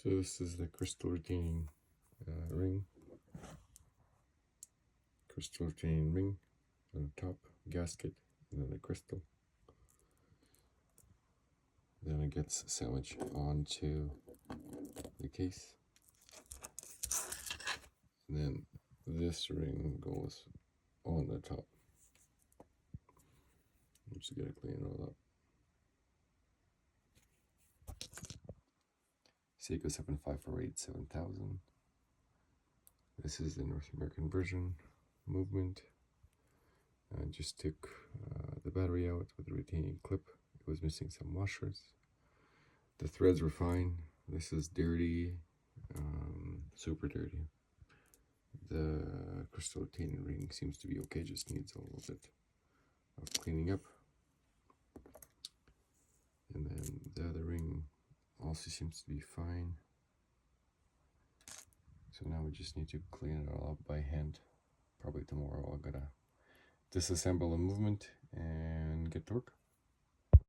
So this is the crystal retaining ring. Crystal retaining ring on the top, gasket, and then the crystal. Then it gets sandwiched onto the case. And then this ring goes on the top. I'm just gonna clean it all up. Seiko 7548 7000. This is the North American version. Movement. I just took the battery out with the retaining clip. It was missing some washers. The threads were fine. This is dirty, super dirty. The crystal retaining ring seems to be okay, just needs a little bit of cleaning up. And then the other ring also seems to be fine. So now we just need to clean it all up by hand. Probably tomorrow I'll gotta disassemble the movement and get to work.